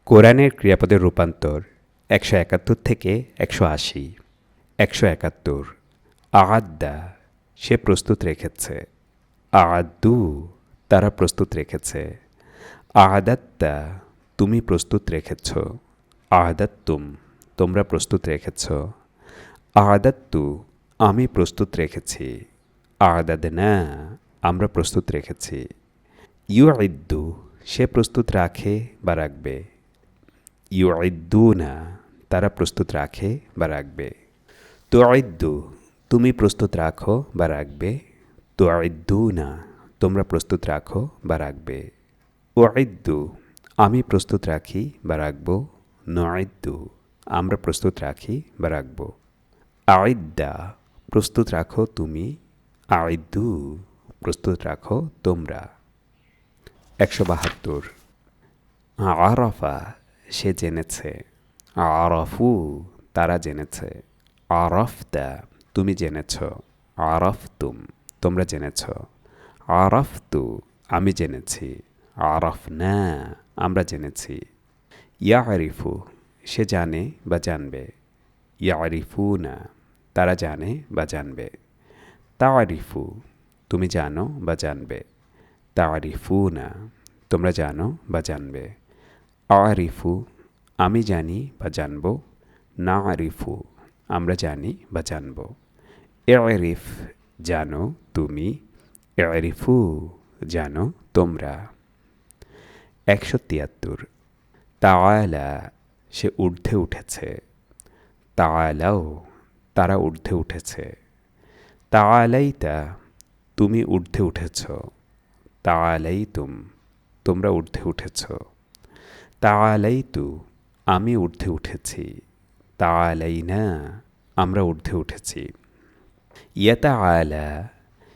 কোরআনের ক্রিয়াপদের রূপান্তর ১৭১ থেকে ১৮০। ১৭১ আ'দ্দা সে প্রস্তুত রেখেছে। আ'দ্দু তারা প্রস্তুত রেখেছে। আ'দাত্তা তুমি প্রস্তুত রেখেছ। আ'দাত্তুম তোমরা প্রস্তুত রেখেছ। আ'দাত্তু আমি প্রস্তুত রেখেছি। আ'দাদনা আমরা প্রস্তুত রেখেছি। ইউইদ্দু সে প্রস্তুত রাখে বা রাখবে। ইউইদ্দুনা তারা প্রস্তুত রাখে বা রাখবে। তুইদ্দু তুমি প্রস্তুত রাখো বা রাখবে। তুইদ্দুনা তোমরা প্রস্তুত রাখো বা রাখবে। উইদ্দু আমি প্রস্তুত রাখি বা রাখব। নুইদ্দু আমরা প্রস্তুত রাখি বা রাখব। আইদ্দা প্রস্তুত রাখো তুমি। আইদ্দু প্রস্তুত রাখো তোমরা। ১৭২ আরাফা সে জেনেছে। আরাফু তারা জেনেছে। আরাফতা তুমি জেনেছ। আরাফতুম তোমরা জেনেছ। আরাফতু আমি জেনেছি। আরাফনা আমরা জেনেছি। ইয়ারিফু সে জানে বা জানবে। ইয়ারিফুনা তারা জানে বা জানবে। তারিফু তুমি জানো বা জানবে। তারিফুনা তোমরা জানো বা জানবে। আরিফু আমি জানি বা জানব। না আরিফু আমরা জানি বা জানব। এরিফ জানো তুমি। এরিফু জানো তোমরা। ১৭৩ তাআলা সে ঊর্ধ্বে উঠেছে। তাআলাও তারা ঊর্ধ্বে উঠেছে। তাআলাইতা তুমি ঊর্ধ্বে উঠেছ। তাআলাইতুম তোমরা ঊর্ধ্বে উঠেছ। তাআলাইতু আমি ঊর্ধ্বে উঠেছি। তাআলাইনা আমরা ঊর্ধ্বে উঠেছি। ইয়াতাআলা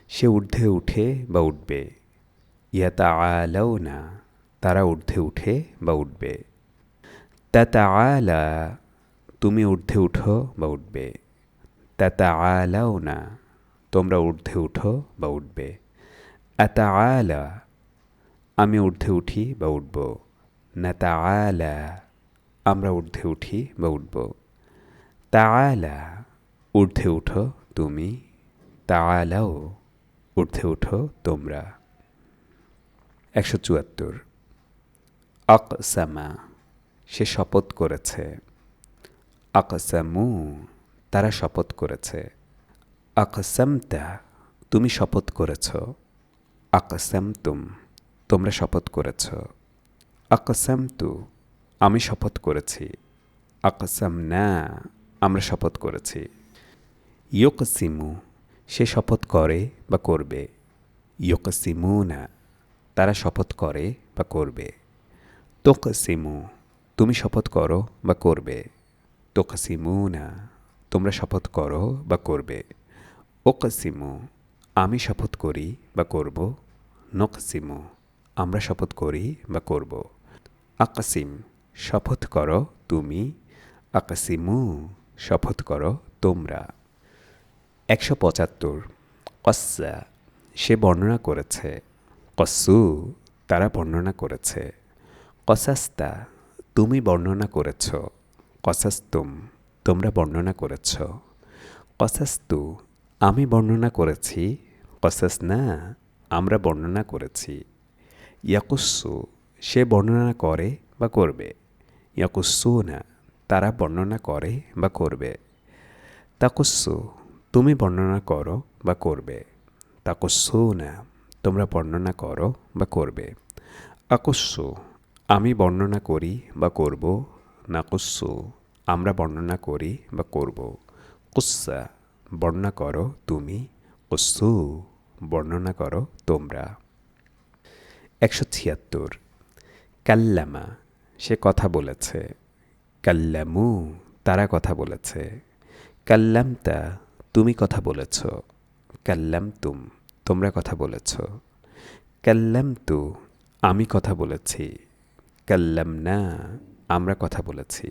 সে ঊর্ধ্বে উঠে বা উঠবে। ইয়াতাআলাউনা তারা ঊর্ধ্বে উঠে বা উঠবে। তাতাআলা তুমি ঊর্ধ্বে উঠো বা উঠবে। তাতাআলাউনা তোমরা ঊর্ধ্বে উঠো বা উঠবে। আতাআলা আমি ঊর্ধ্বে উঠি বা উঠব। নাতাআলা আমরা ঊর্ধ্বে উঠি বা উঠব। তাআলা ঊর্ধ্বে উঠো তুমি। তাআলাও ঊর্ধ্বে উঠো তোমরা। ১৭৪ আকসামা সে শপথ করেছে। আকসামু তারা শপথ করেছে। আকসামতা তুমি শপথ করেছ। আকসামতুম তোমরা শপথ করেছ। আকসামতু আমি শপথ করেছি। আকসামনা আমরা শপথ করেছি। ইয়কসিমু সে শপথ করে বা করবে। ইয়কসিমুনা তারা শপথ করে বা করবে। তোকসিমু তুমি শপথ করো বা করবে। তোকসিমুনা তোমরা শপথ করো বা করবে। ওকসিমু আমি শপথ করি বা করব। নকসিমু আমরা শপথ করি বা করব। আকসিম শপথ করো তুমি। আকসিমু শপথ করো তোমরা। ১৭৫ কস্সা সে বর্ণনা করেছে। কস্সু তারা বর্ণনা করেছে। কসাস্তা তুমি বর্ণনা করেছ। কসাস্তুম তোমরা বর্ণনা করেছ। কসাস্তু আমি বর্ণনা করেছি। কসাসনা আমরা বর্ণনা করেছি। ইয়াকুস্সু সে বর্ণনা করে বা করবে। ইয়াকুস্সুনা তারা বর্ণনা করে বা করবে। তাকুস্সু তুমি বর্ণনা করো বা করবে। তাকুস্সুনা তোমরা বর্ণনা করো বা করবে। আকুস্সু আমি বর্ণনা করি বা করব। নাকুস্সু আমরা বর্ণনা করি বা করব। কুস্সা বর্ণনা করো তুমি। কুস্সু বর্ণনা করো তোমরা। ১৭৬ কাল্লামা সে কথা বলেছে। কাল্লামু তারা কথা বলেছে। কাল্লামতা তুমি কথা বলেছ। কাল্লামতুম তোমরা কথা বলেছ। কাল্লামতু আমি কথা বলেছি। কাল্লামনা আমরা কথা বলেছি।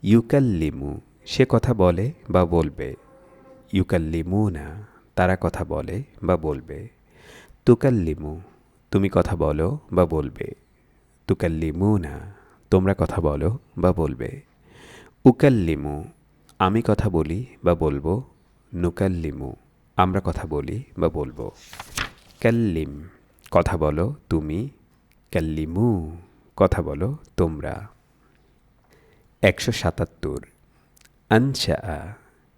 ইউকাল্লিমু সে কথা বলে বা বলবে। ইউকাল্লিমুনা তারা কথা বলে বা বলবে। তুকাল্লিমু তুমি কথা বলো বা বলবে। তুকাল্লিমুনা তোমরা কথা বলো বা বলবে। উকাল্লিমু আমি কথা বলি বা বলবো। নুকাল্লিমু আমরা কথা বলি বা বলবো। কাল্লিম কথা বলো তুমি। কাল্লিমু কথা বলো তোমরা। ১৭৭ আনশা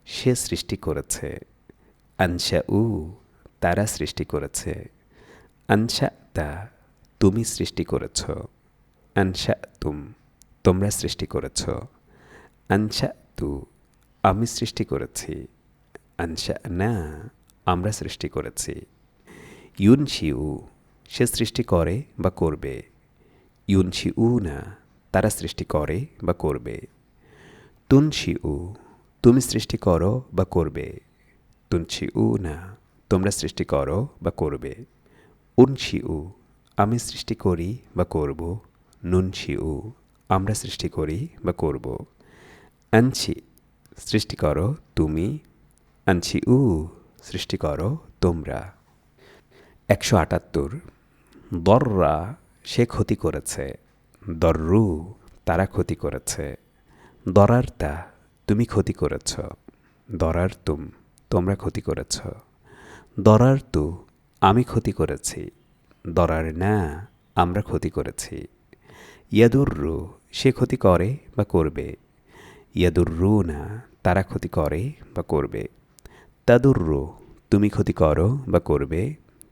সে সৃষ্টি করেছে। আনশা তারা সৃষ্টি করেছে। আনশা তুমি সৃষ্টি করেছ। আনশা তোমরা সৃষ্টি করেছ। আনশা আমি সৃষ্টি করেছি। আনশা আমরা সৃষ্টি করেছি। ইউনশিউ সে সৃষ্টি করে বা করবে। ইউনশিউ তারা সৃষ্টি করে বা করবে। তুনশিউ তুমি সৃষ্টি করো বা করবে। তুনশিউ তোমরা সৃষ্টি করো বা করবে। উনশিউ আমি সৃষ্টি করি বা করব। নুনশিউ আমরা সৃষ্টি করি বা করব। আনছি সৃষ্টি করো তুমি। আনছিউ সৃষ্টি করো তোমরা। ১৭৮ দররা সে ক্ষতি করেছে। দররু তারা ক্ষতি করেছে। দরারতা তুমি ক্ষতি করেছ। দরার তোমরা ক্ষতি করেছ। দরার আমি ক্ষতি করেছি। দরার না আমরা ক্ষতি করেছি। ইয়াদুর্রু সে ক্ষতি করে বা করবে। ইয়াদুর্রু না তারা ক্ষতি করে বা করবে। তাদুর্রু তুমি ক্ষতি করো বা করবে।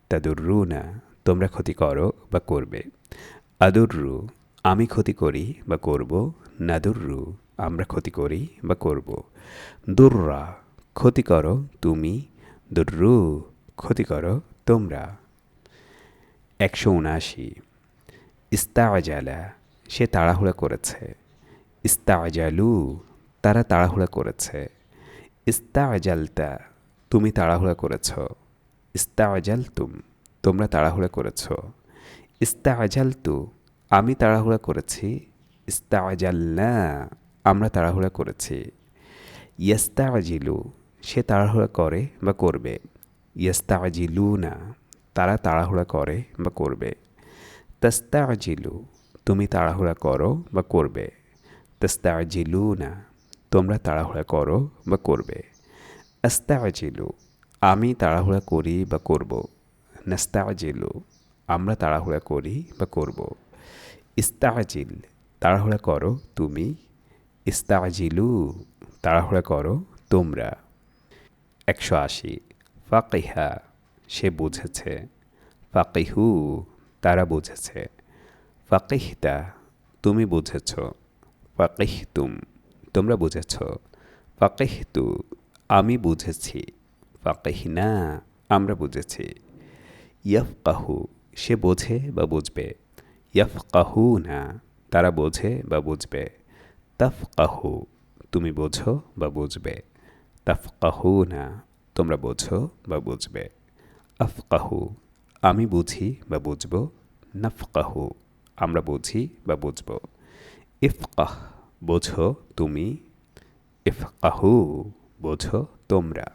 তাদুর্রু না তোমরা ক্ষতি করো বা করবে। আদুর্রু আমি ক্ষতি করি বা করব। নাদুর্রু আমরা ক্ষতি করি বা করব। দুর্রা ক্ষতি করো তুমি। দুর্রু ক্ষতি করো তোমরা। ১৭৯ ইস্তাআজালা সে তাড়াহুড়া করেছে। ইস্তাআজালু তারা তাড়াহুড়া করেছে। ইস্তাআজালতা তুমি তাড়াহুড়া করেছ। ইস্তাআজালতুম তোমরা তাড়াহুড়া করেছ। ইস্তাআজালতু আমি তাড়াহুড়া করেছি। ইস্তাআজালনা আমরা তাড়াহুড়া করেছি। ইয়াস্তাআজিলু সে তাড়াহুড়া করে বা করবে। ইয়াস্তাআজিলুনা তারা তাড়াহুড়া করে বা করবে। তাস্তাআজিলু তুমি তাড়াহুড়া করো বা করবে। তাস্তাআজিলুনা তোমরা তাড়াহুড়া করো বা করবে। আস্তাআজিলু আমি তাড়াহুড়া করি বা করব। নাস্তাআজিলু আমরা তাড়াহুড়া করি বা করব। ইস্তাআজিল তাড়াহুড়া করো তুমি। ইস্তাআজিলু তাড়াহুড়া করো তোমরা। ১৮০ ফাকিহা সে বুঝেছে। ফাকিহু তারা বুঝেছে। ফাকিহতা তুমি বুঝেছ। ফাকিহতুম তোমরা বুঝেছ। ফাকিহতু আমি বুঝেছি। ফাকিহনা আমরা বুঝেছি। ইয়াফকাহু সে বোঝে বা বুঝবে। ইয়াফকাহু না তারা বোঝে বা বুঝবে। তাফকাহু তুমি বোঝো বা বুঝবে। তাফকাহু না তোমরা বোঝো বা বুঝবে। আফকাহু আমি বুঝি বা বুঝব। নাফকাহু আমরা বুঝি বা বুঝব। ইফকাহ বোঝো তুমি। ইফকাহু বোঝো তোমরা।